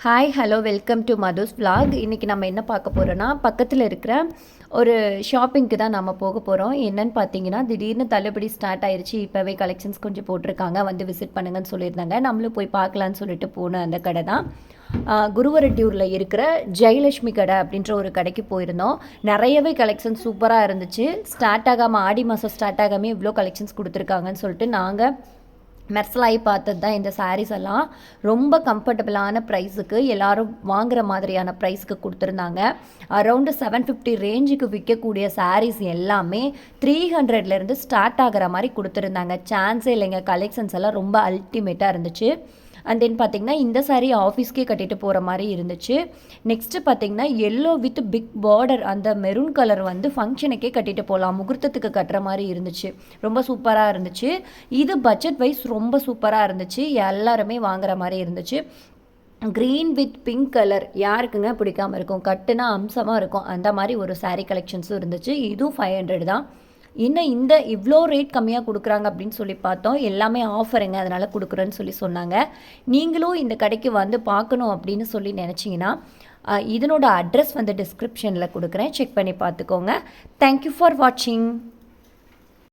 Hi hello welcome to Madhu's vlog. இன்றைக்கி நம்ம என்ன பார்க்க போகிறோன்னா பக்கத்தில் இருக்கிற ஒரு ஷாப்பிங்க்கு தான் நம்ம போக போகிறோம். என்னன்னு பார்த்தீங்கன்னா திடீர்னு தள்ளுபடி ஸ்டார்ட் ஆயிடுச்சு. இப்போவே கலெக்ஷன்ஸ் கொஞ்சம் போட்டிருக்காங்க, வந்து விசிட் பண்ணுங்கன்னு சொல்லியிருந்தாங்க. நம்மளும் போய் பார்க்கலான்னு சொல்லிட்டு போன அந்த கடை தான் குருவரட்டியூரில் இருக்கிற ஜெயலட்சுமி கடை அப்படின்ற ஒரு கடைக்கு போயிருந்தோம். நிறையவே கலெக்ஷன்ஸ் சூப்பராக இருந்துச்சு. ஸ்டார்ட் ஆகாமல் ஆடி மாதம் ஸ்டார்ட் ஆகாமல் இவ்வளோ கலெக்ஷன்ஸ் கொடுத்துருக்காங்கன்னு சொல்லிட்டு நாங்கள் மெர்சலாகி பார்த்தது தான். இந்த சாரீஸ் எல்லாம் ரொம்ப கம்ஃபர்டபுளான ப்ரைஸுக்கு எல்லோரும் வாங்குகிற மாதிரியான ப்ரைஸுக்கு கொடுத்துருந்தாங்க. அரௌண்டு 750 ரேஞ்சுக்கு விற்கக்கூடிய சாரீஸ் எல்லாமே 300லேருந்து ஸ்டார்ட் ஆகிற மாதிரி கொடுத்துருந்தாங்க. சான்ஸே இல்லைங்க. கலெக்ஷன்ஸ் எல்லாம் ரொம்ப அல்டிமேட்டாக இருந்துச்சு. அண்ட் தென் பார்த்திங்கன்னா இந்த சாரீ ஆஃபீஸ்க்கே கட்டிட்டு போகிற மாதிரி இருந்துச்சு. நெக்ஸ்ட்டு பார்த்திங்கன்னா எல்லோ வித் பிக் பார்டர், அந்த மெரூன் கலர் வந்து ஃபங்க்ஷனுக்கே கட்டிட்டு போகலாம், முகூர்த்தத்துக்கு கட்டுற மாதிரி இருந்துச்சு. ரொம்ப சூப்பராக இருந்துச்சு. இது பட்ஜெட் வைஸ் ரொம்ப சூப்பராக இருந்துச்சு. எல்லாருமே வாங்குற மாதிரி இருந்துச்சு. க்ரீன் வித் பிங்க் கலர் யாருக்குங்க பிடிக்காமல் இருக்கும்? கட்டுனா அம்சமாக இருக்கும். அந்த மாதிரி ஒரு சாரீ கலெக்ஷன்ஸும் இருந்துச்சு. இதுவும் 500 தான். இன்னும் இந்த இவ்வளோ ரேட் கம்மியாக கொடுக்குறாங்க அப்படின்னு சொல்லி பார்த்தோம். எல்லாமே ஆஃபருங்க, அதனால் கொடுக்குறேன்னு சொல்லி சொன்னாங்க. நீங்களும் இந்த கடைக்கு வந்து பார்க்கணும் அப்படின்னு சொல்லி நினச்சிங்கன்னா இதனோட அட்ரஸ் வந்து டிஸ்கிரிப்ஷனில் கொடுக்குறேன், செக் பண்ணி பார்த்துக்கோங்க. தேங்க்யூ ஃபார் வாட்சிங்.